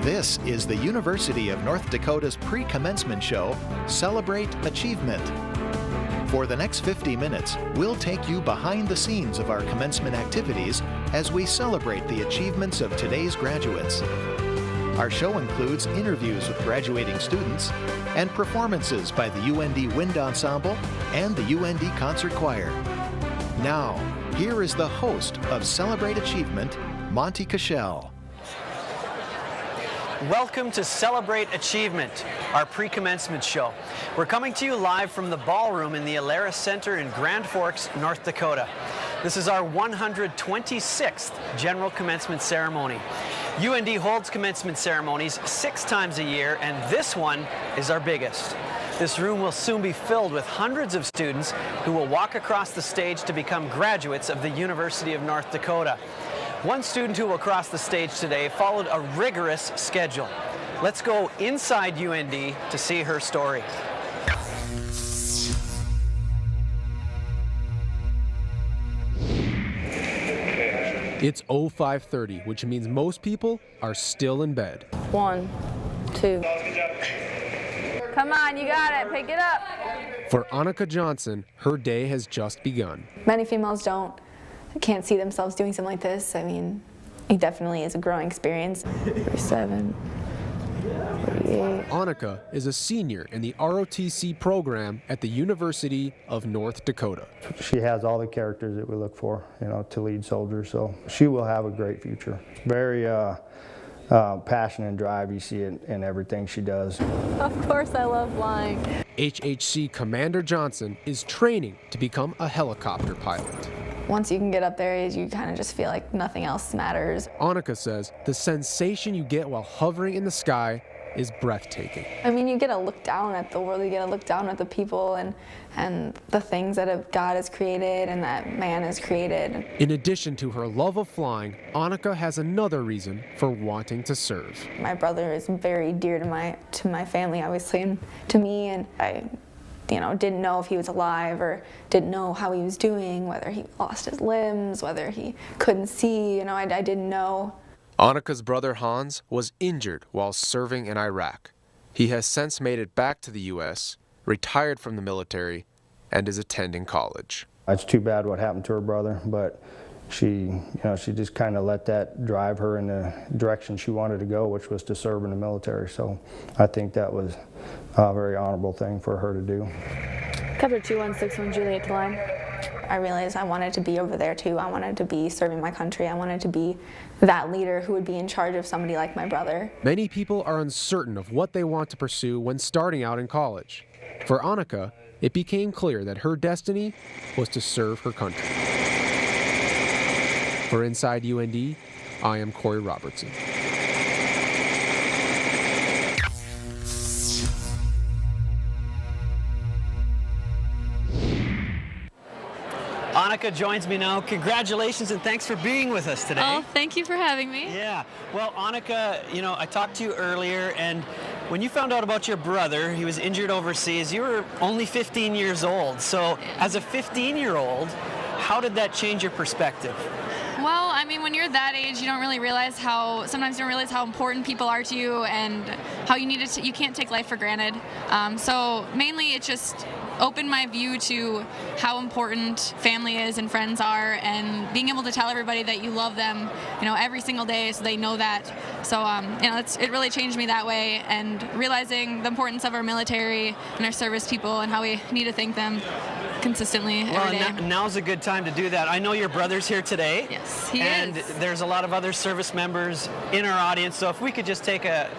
This is the University of North Dakota's pre-commencement show, Celebrate Achievement. For the next 50 minutes, we'll take you behind the scenes of our commencement activities as we celebrate the achievements of today's graduates. Our show includes interviews with graduating students and performances by the UND Wind Ensemble and the UND Concert Choir. Now, here is the host of Celebrate Achievement, Monty Cashel. Welcome to Celebrate Achievement, our pre-commencement show. We're coming to you live from the ballroom in the Alara Center in Grand Forks, North Dakota. This is our 126th General Commencement Ceremony. UND holds commencement ceremonies 6 times a year, and this one is our biggest. This room will soon be filled with hundreds of students who will walk across the stage to become graduates of the University of North Dakota. One student who will cross the stage today followed a rigorous schedule. Let's go inside UND to see her story. It's 05:30, which means most people are still in bed. 1, 2. Come on, you got it. Pick it up. For Annika Johnson, her day has just begun. Many females can't see themselves doing something like this. I mean, it definitely is a growing experience. 47, 48. Annika is a senior in the ROTC program at the University of North Dakota. She has all the characters that we look for, to lead soldiers, so she will have a great future. Very passion and drive, you see it in everything she does. Of course I love flying. HHC Commander Johnson is training to become a helicopter pilot. Once you can get up there, you kind of just feel like nothing else matters. Annika says the sensation you get while hovering in the sky is breathtaking. I mean, you get to look down at the world, you get to look down at the people and the things that God has created and that man has created. In addition to her love of flying, Annika has another reason for wanting to serve. My brother is very dear to my family, obviously, and to me, and I didn't know if he was alive or didn't know how he was doing, whether he lost his limbs, whether he couldn't see, I didn't know. Annika's brother Hans was injured while serving in Iraq. He has since made it back to the U.S., retired from the military, and is attending college. It's too bad what happened to her brother, but she just kind of let that drive her in the direction she wanted to go, which was to serve in the military. So I think that was a very honorable thing for her to do. Cover 2161 Juliet to line. I realized I wanted to be over there too. I wanted to be serving my country. I wanted to be that leader who would be in charge of somebody like my brother. Many people are uncertain of what they want to pursue when starting out in college. For Annika, it became clear that her destiny was to serve her country. For Inside UND, I am Corey Robertson. Annika joins me now. Congratulations and thanks for being with us today. Oh, thank you for having me. Yeah. Well, Annika, I talked to you earlier, and when you found out about your brother, he was injured overseas, you were only 15 years old. So as a 15-year-old, how did that change your perspective? Well, I mean, when you're that age, you don't really realize sometimes you don't realize how important people are to you and how you can't take life for granted. So mainly it just opened my view to how important family is and friends are, and being able to tell everybody that you love them, every single day, so they know that. So, it really changed me that way, and realizing the importance of our military and our service people and how we need to thank them consistently every day. Well, now's a good time to do that. I know your brother's here today. Yes, he is. And there's a lot of other service members in our audience, so if we could just take a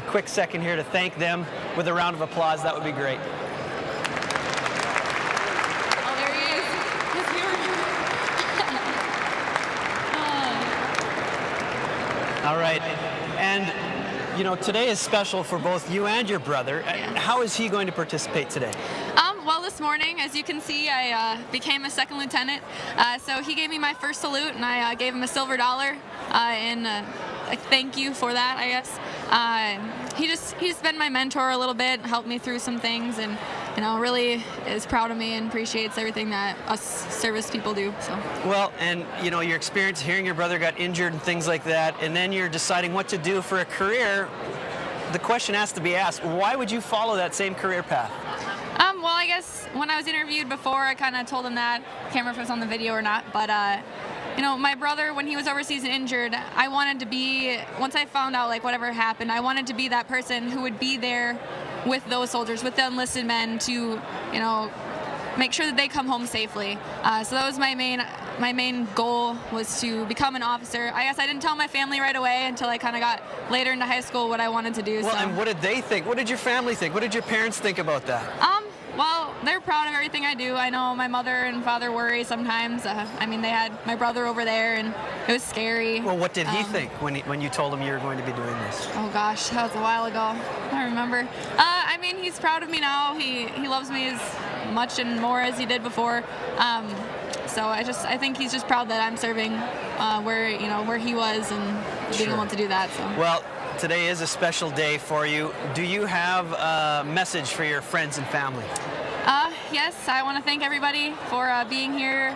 quick second here to thank them with a round of applause, that would be great. All right, and today is special for both you and your brother. Yeah. How is he going to participate today? Well, this morning, as you can see, I became a second lieutenant. So he gave me my first salute, and I gave him a silver dollar in a thank you for that, I guess. He's been my mentor a little bit, helped me through some things, and really is proud of me and appreciates everything that us service people do. So. Well, and your experience hearing your brother got injured and things like that, and then you're deciding what to do for a career, the question has to be asked, why would you follow that same career path? Well, I guess when I was interviewed before, I kind of told him that. I can't remember if it was on the video or not, but my brother, when he was overseas and injured, I wanted to be, once I found out like whatever happened, I wanted to be that person who would be there with those soldiers, with the enlisted men to, make sure that they come home safely. So that was my main goal, was to become an officer. I guess I didn't tell my family right away until I kind of got later into high school what I wanted to do. Well, and what did they think? What did your family think? What did your parents think about that? Well, they're proud of everything I do. I know my mother and father worry sometimes. They had my brother over there, and it was scary. Well, what did he think when you told him you were going to be doing this? Oh gosh, that was a while ago. I remember. He's proud of me now. He loves me as much and more as he did before. So I think he's just proud that I'm serving where he was and being able to do that. So. Well, today is a special day for you. Do you have a message for your friends and family? Yes, I want to thank everybody for being here,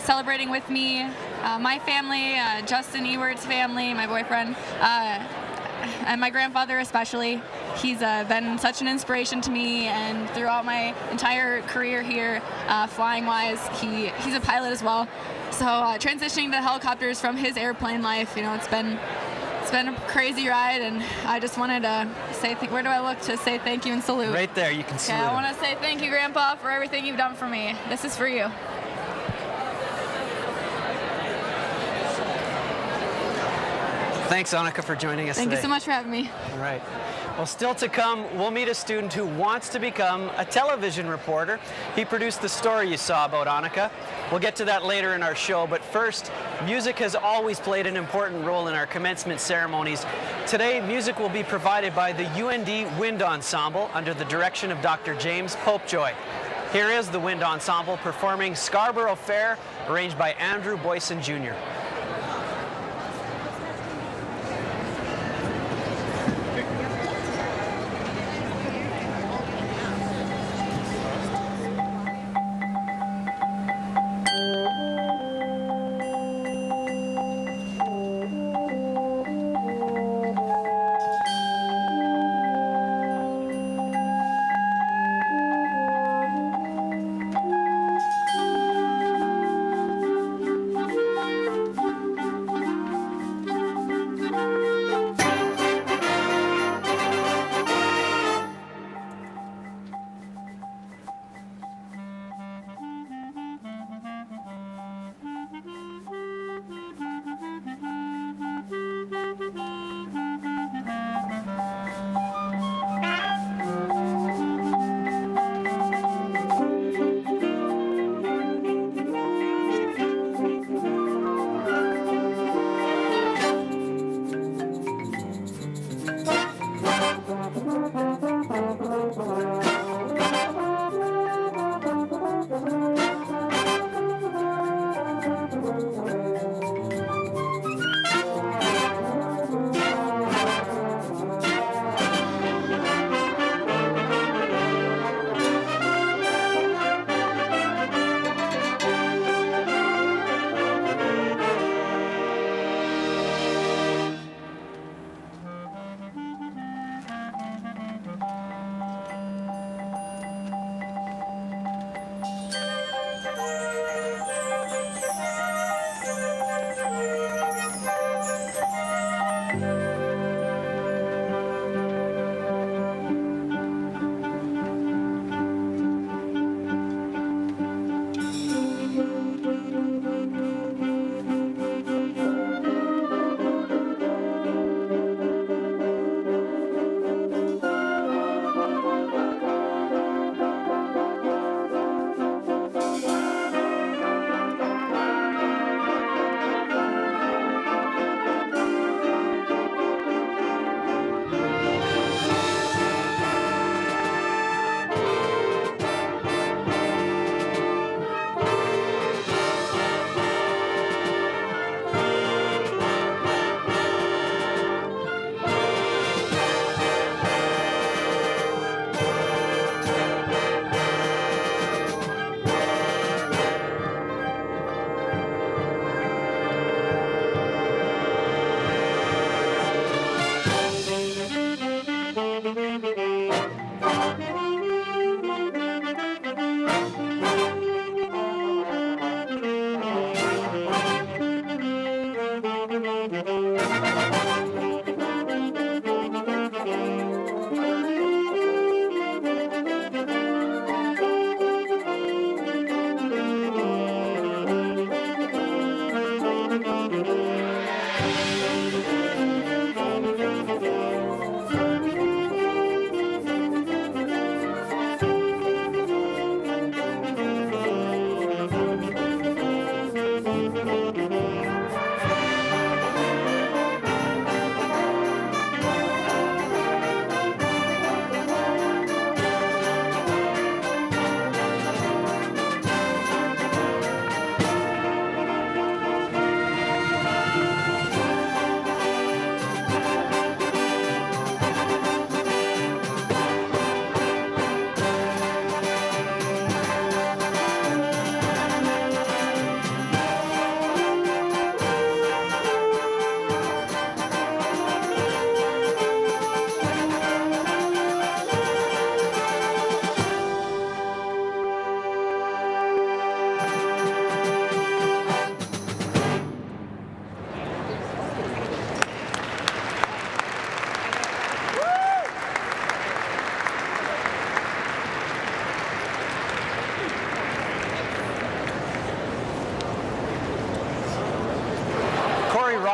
celebrating with me. My family, Justin Ewert's family, my boyfriend, and my grandfather especially. He's been such an inspiration to me, and throughout my entire career here, flying-wise, he's a pilot as well. So transitioning to helicopters from his airplane life, it's been a crazy ride, and I just wanted to say, where do I look to say thank you and salute? Right there, you can salute. I want to say thank you, Grandpa, for everything you've done for me. This is for you. Thanks, Annika, for joining us today. Thank you so much for having me. All right. Well, still to come, we'll meet a student who wants to become a television reporter. He produced the story you saw about Annika. We'll get to that later in our show, but first, music has always played an important role in our commencement ceremonies. Today, music will be provided by the UND Wind Ensemble under the direction of Dr. James Popejoy. Here is the Wind Ensemble performing Scarborough Fair, arranged by Andrew Boysen Jr.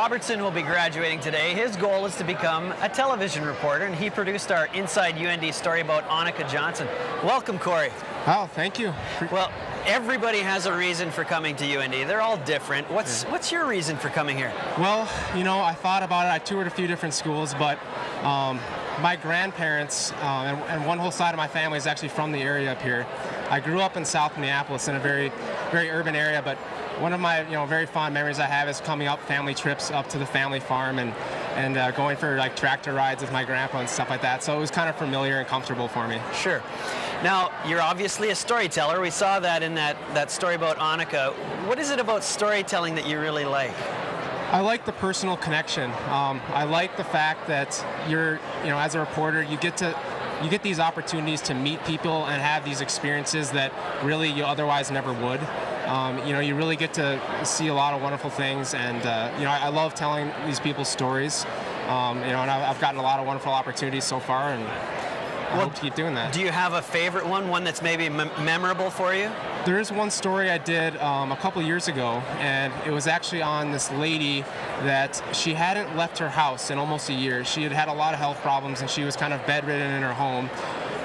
Robertson will be graduating today. His goal is to become a television reporter, and he produced our Inside UND story about Annika Johnson. Welcome, Corey. Oh, thank you. Well, everybody has a reason for coming to UND. They're all different. What's your reason for coming here? Well, you know, I thought about it. I toured a few different schools, but my grandparents and one whole side of my family is actually from the area up here. I grew up in South Minneapolis in a very, very urban area, but one of my very fond memories I have is coming up family trips up to the family farm and going for like tractor rides with my grandpa and stuff like that. So it was kind of familiar and comfortable for me. Sure. Now, you're obviously a storyteller. We saw that in that story about Annika. What is it about storytelling that you really like? I like the personal connection. I like the fact that you're, as a reporter, you get these opportunities to meet people and have these experiences that really you otherwise never would. You really get to see a lot of wonderful things, and I love telling these people's stories. And I've gotten a lot of wonderful opportunities so far, and I hope to keep doing that. Do you have a favorite one that's maybe memorable for you? There is one story I did a couple years ago, and it was actually on this lady that she hadn't left her house in almost a year. She had had a lot of health problems, and she was kind of bedridden in her home,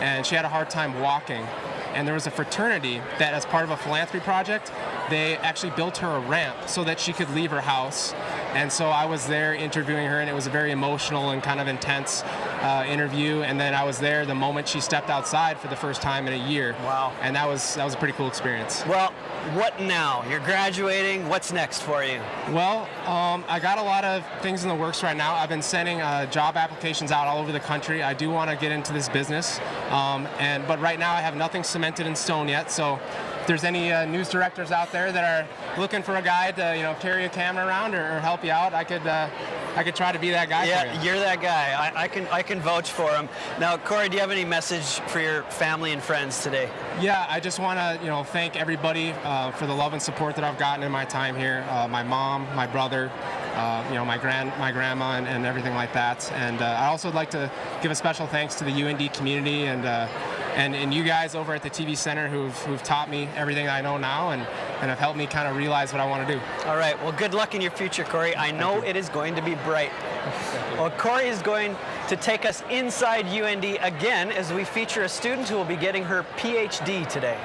and she had a hard time walking. And there was a fraternity that, as part of a philanthropy project, they actually built her a ramp so that she could leave her house. And so I was there interviewing her, and it was a very emotional and kind of intense interview. And then I was there the moment she stepped outside for the first time in a year. Wow. And that was a pretty cool experience. Well, what now? You're graduating. What's next for you? Well, I got a lot of things in the works right now. I've been sending job applications out all over the country. I do want to get into this business, but right now I have nothing cemented in stone yet. So if there's any news directors out there that are looking for a guy to carry a camera around or help you out, I could try to be that guy. Yeah, for you. You're that guy. I can vouch for him. Now, Corey, do you have any message for your family and friends today? Yeah, I just want to thank everybody for the love and support that I've gotten in my time here. My mom, my brother, my grandma, and everything like that. And I also would like to give a special thanks to the UND community and you guys over at the TV Center who've taught me everything I know now and have helped me kind of realize what I want to do. All right. Well, good luck in your future, Corey. I know it is going to be bright. Well, Corey is going to take us inside UND again as we feature a student who will be getting her PhD today.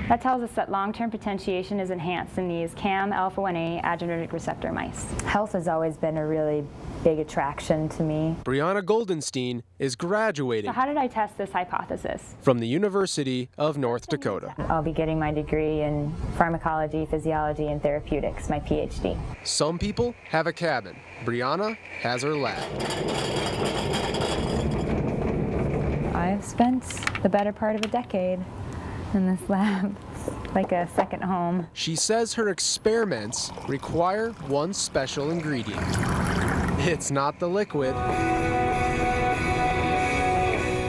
That tells us that long-term potentiation is enhanced in these CAM alpha-1A adrenergic receptor mice. Health has always been a really big attraction to me. Brianna Goldenstein is graduating. So how did I test this hypothesis? From the University of North Dakota. I'll be getting my degree in pharmacology, physiology, and therapeutics, my PhD. Some people have a cabin. Brianna has her lab. I've spent the better part of a decade in this lab. It's like a second home. She says her experiments require one special ingredient. It's not the liquid,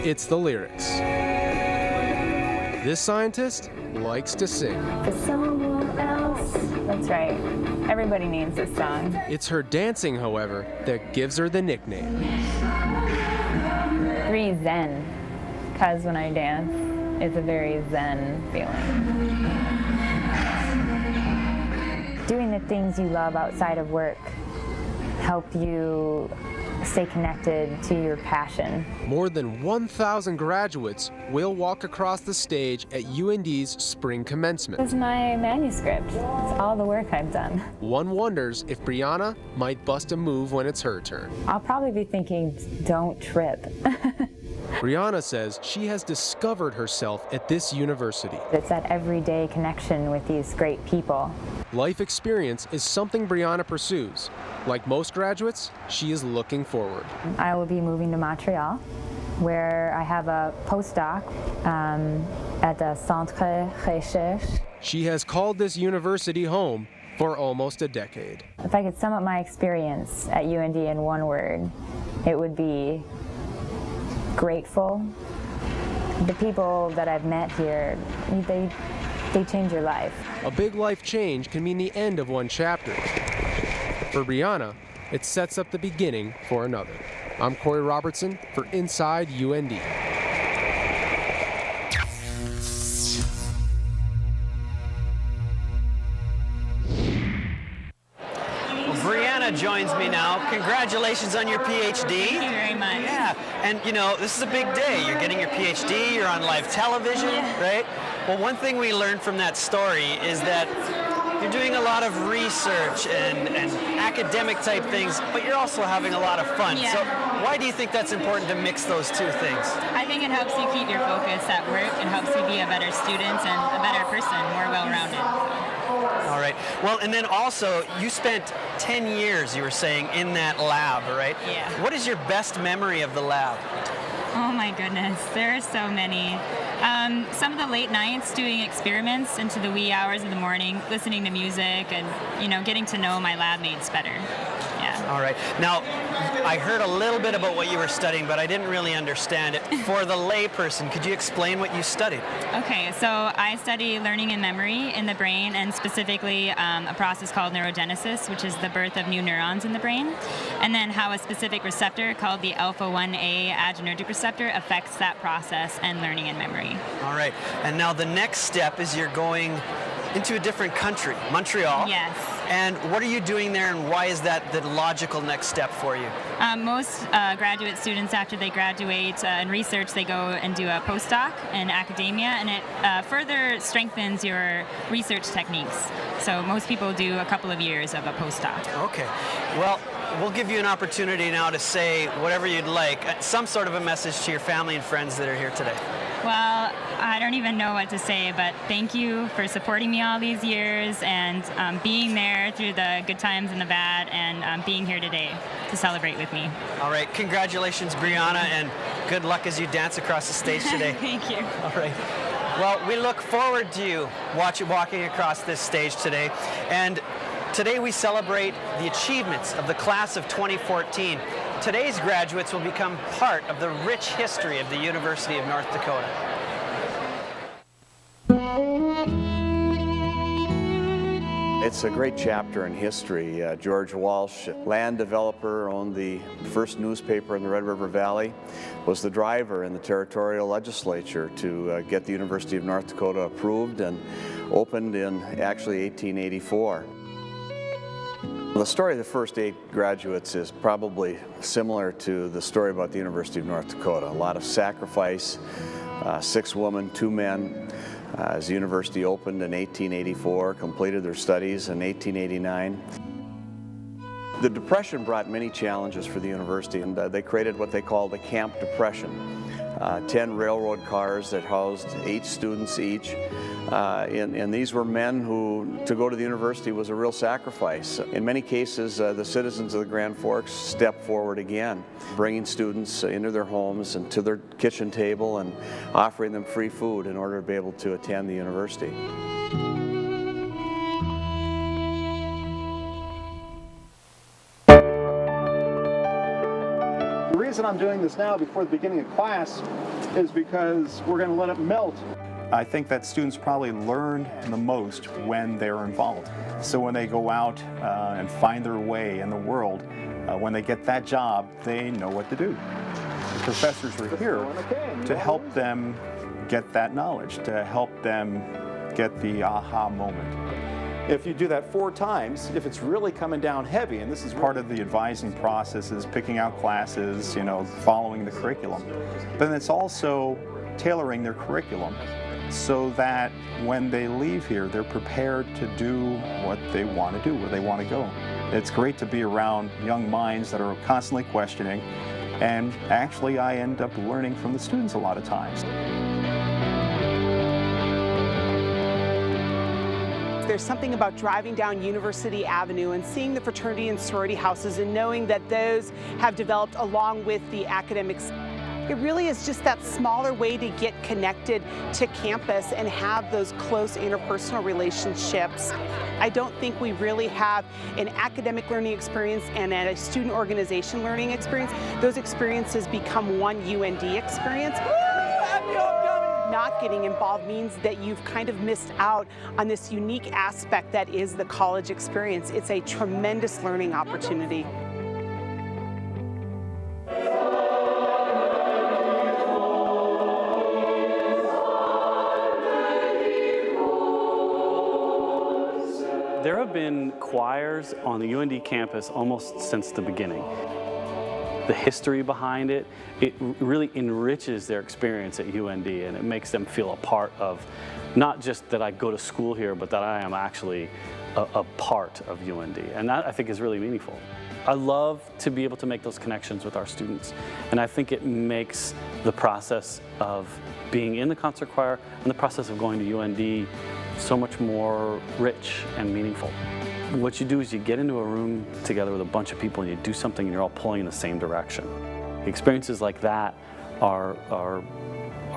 it's the lyrics. This scientist likes to sing. For someone else. That's right. Everybody needs this song. It's her dancing, however, that gives her the nickname. Very zen, because when I dance, it's a very zen feeling. Doing the things you love outside of work help you stay connected to your passion. More than 1,000 graduates will walk across the stage at UND's spring commencement. This is my manuscript. It's all the work I've done. One wonders if Brianna might bust a move when it's her turn. I'll probably be thinking, don't trip. Brianna says she has discovered herself at this university. It's that everyday connection with these great people. Life experience is something Brianna pursues. Like most graduates, she is looking forward. I will be moving to Montreal, where I have a postdoc at the Centre Recherche. She has called this university home for almost a decade. If I could sum up my experience at UND in one word, it would be grateful. The people that I've met here, they change your life. A big life change can mean the end of one chapter. For Brianna, it sets up the beginning for another. I'm Corey Robertson for Inside UND. Brianna joins me now. Congratulations on your PhD. Thank you very much. Yeah, and you know, this is a big day. You're getting your PhD, you're on live television, right? Well, one thing we learned from that story is that you're doing a lot of research and academic type things, but you're also having a lot of fun. Yeah. So why do you think that's important to mix those two things? I think it helps you keep your focus at work. It helps you be a better student and a better person, more well-rounded. All right. Well, and then also, you spent 10 years, you were saying, in that lab, right? Yeah. What is your best memory of the lab? Oh my goodness, there are so many. Some of the late nights doing experiments into the wee hours of the morning, listening to music and, you know, getting to know my lab mates better. Yeah. All right. Now, I heard a little bit about what you were studying, but I didn't really understand it. For the lay person, could you explain what you studied? Okay, so I study learning and memory in the brain, and specifically a process called neurogenesis, which is the birth of new neurons in the brain, and then how a specific receptor called the alpha-1A adrenergic receptor affects that process and learning and memory. All right. And now the next step is you're going into a different country, Montreal. Yes. And what are you doing there, and why is that the logical next step for you? Most graduate students, after they graduate in research, they go and do a postdoc in academia, and it further strengthens your research techniques. So most people do a couple of years of a postdoc. Okay. Well, we'll give you an opportunity now to say whatever you'd like, some sort of a message to your family and friends that are here today. Well, I don't even know what to say, but thank you for supporting me all these years and being there through the good times and the bad, and being here today to celebrate with me. All right. Congratulations, Brianna, and good luck as you dance across the stage today. Thank you. All right. Well, we look forward to you walking across this stage today. And today we celebrate the achievements of the class of 2014. Today's graduates will become part of the rich history of the University of North Dakota. It's a great chapter in history. George Walsh, land developer, owned the first newspaper in the Red River Valley, was the driver in the territorial legislature to get the University of North Dakota approved and opened in actually 1884. The story of the first 8 graduates is probably similar to the story about the University of North Dakota. A lot of sacrifice, 6 women, 2 men. As the university opened in 1884, completed their studies in 1889. The Depression brought many challenges for the university, and they created what they called the Camp Depression. 10 railroad cars that housed 8 students each. And these were men who, to go to the university was a real sacrifice. In many cases, the citizens of the Grand Forks stepped forward again, bringing students into their homes and to their kitchen table and offering them free food in order to be able to attend the university. The reason I'm doing this now before the beginning of class is because we're going to let it melt. I think that students probably learn the most when they're involved. So when they go out and find their way in the world, when they get that job, they know what to do. The professors are here to help them get that knowledge, to help them get the aha moment. If you do that 4 times, if it's really coming down heavy, and this is part of the advising process, is picking out classes, you know, following the curriculum. But then it's also tailoring their curriculum so that when they leave here, they're prepared to do what they want to do, where they want to go. It's great to be around young minds that are constantly questioning, and actually I end up learning from the students a lot of times. There's something about driving down University Avenue and seeing the fraternity and sorority houses and knowing that those have developed along with the academics. It really is just that smaller way to get connected to campus and have those close interpersonal relationships. I don't think we really have an academic learning experience and a student organization learning experience. Those experiences become one UND experience. Not getting involved means that you've kind of missed out on this unique aspect that is the college experience. It's a tremendous learning opportunity. There have been choirs on the UND campus almost since the beginning. The history behind it, it really enriches their experience at UND, and it makes them feel a part of, not just that I go to school here, but that I am actually a part of UND. And that, I think, is really meaningful. I love to be able to make those connections with our students, and I think it makes the process of being in the concert choir and the process of going to UND so much more rich and meaningful. What you do is you get into a room together with a bunch of people and you do something and you're all pulling in the same direction. Experiences like that are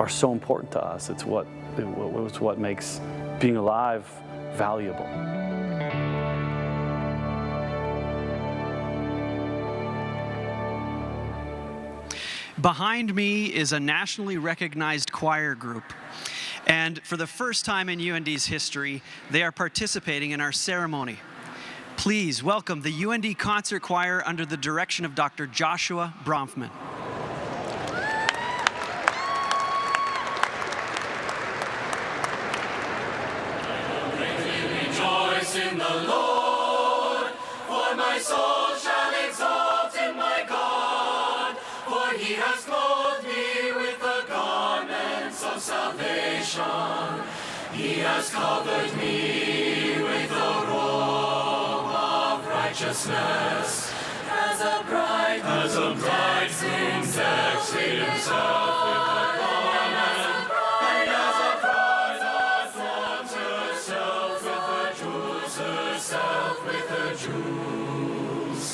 so important to us. It's what makes being alive valuable. Behind me is a nationally recognized choir group. And for the first time in UND's history, they are participating in our ceremony. Please welcome the UND Concert Choir under the direction of Dr. Joshua Bronfman. Rejoice in the Lord, for my soul shall exalt in my God, for he has clothed me with the garments of salvation. He has covered me with the robe of righteousness, as a bridegroom decks himself with the garment, and as a bride adorns herself with the jewels,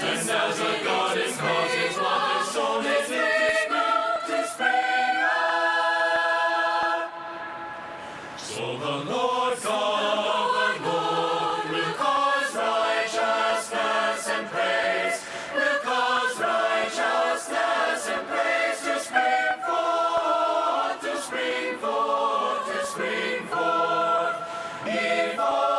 and as a garden causes water, so makes it to spring up. So the Lord God will cause righteousness and praise, will cause righteousness and praise to spring forth, to spring forth, to spring forth, before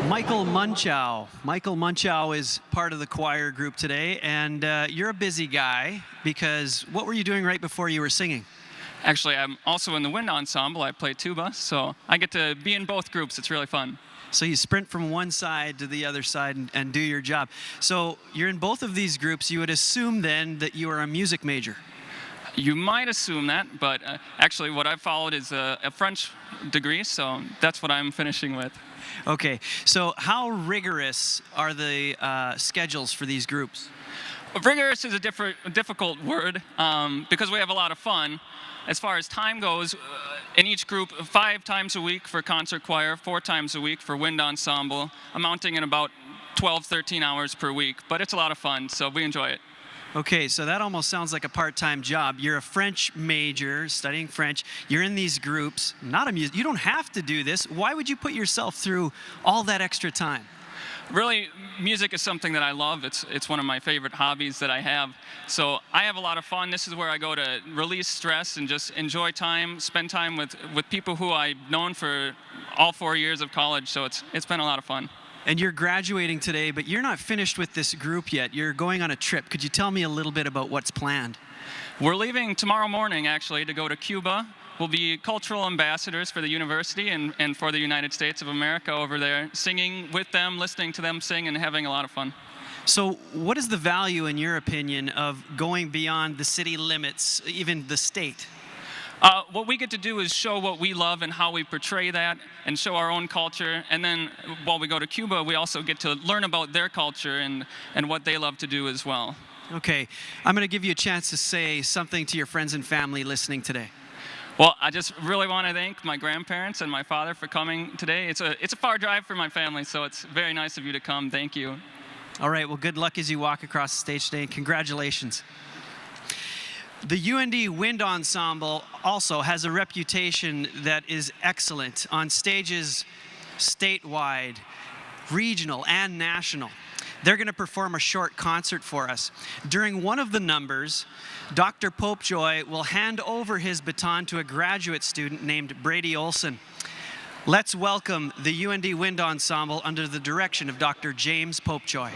Michael Munchow. Michael Munchow is part of the choir group today, and you're a busy guy because what were you doing right before you were singing? Actually, I'm also in the wind ensemble. I play tuba, so I get to be in both groups. It's really fun. So you sprint from one side to the other side and do your job. So you're in both of these groups. You would assume then that you are a music major. You might assume that, but actually what I've followed is a French degree, so that's what I'm finishing with. Okay, so how rigorous are the schedules for these groups? Well, rigorous is a difficult word because we have a lot of fun. As far as time goes, in each group, 5 times a week for concert choir, 4 times a week for wind ensemble, amounting in about 12, 13 hours per week. But it's a lot of fun, so we enjoy it. Okay, so that almost sounds like a part-time job. You're a French major, studying French. You're in these groups, not a music. You don't have to do this. Why would you put yourself through all that extra time? Really, music is something that I love. It's one of my favorite hobbies that I have. So I have a lot of fun. This is where I go to release stress and just enjoy time, spend time with people who I've known for all 4 years of college. So it's been a lot of fun. And you're graduating today, but you're not finished with this group yet. You're going on a trip. Could you tell me a little bit about what's planned? We're leaving tomorrow morning, actually, to go to Cuba. We'll be cultural ambassadors for the university and for the United States of America over there, singing with them, listening to them sing, and having a lot of fun. So what is the value, in your opinion, of going beyond the city limits, even the state? What we get to do is show what we love and how we portray that and show our own culture. And then while we go to Cuba, we also get to learn about their culture and what they love to do as well. Okay, I'm going to give you a chance to say something to your friends and family listening today. Well, I just really want to thank my grandparents and my father for coming today. It's a far drive for my family, so it's very nice of you to come. Thank you. All right, well, good luck as you walk across the stage today, and congratulations. The UND Wind Ensemble also has a reputation that is excellent on stages statewide, regional, and national. They're going to perform a short concert for us. During one of the numbers, Dr. Popejoy will hand over his baton to a graduate student named Brady Olson. Let's welcome the UND Wind Ensemble under the direction of Dr. James Popejoy.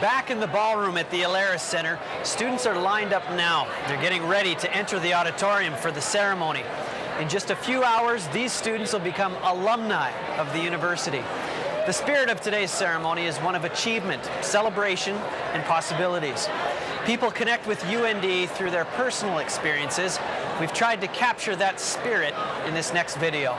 Back in the ballroom at the Alaris Center, students are lined up now. They're getting ready to enter the auditorium for the ceremony. In just a few hours, these students will become alumni of the university. The spirit of today's ceremony is one of achievement, celebration, and possibilities. People connect with UND through their personal experiences. We've tried to capture that spirit in this next video.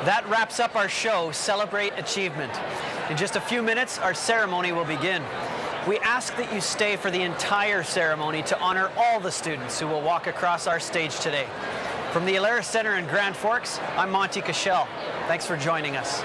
That wraps up our show, Celebrate Achievement. In just a few minutes, our ceremony will begin. We ask that you stay for the entire ceremony to honor all the students who will walk across our stage today. From the Alaris Center in Grand Forks, I'm Monty Cashel. Thanks for joining us.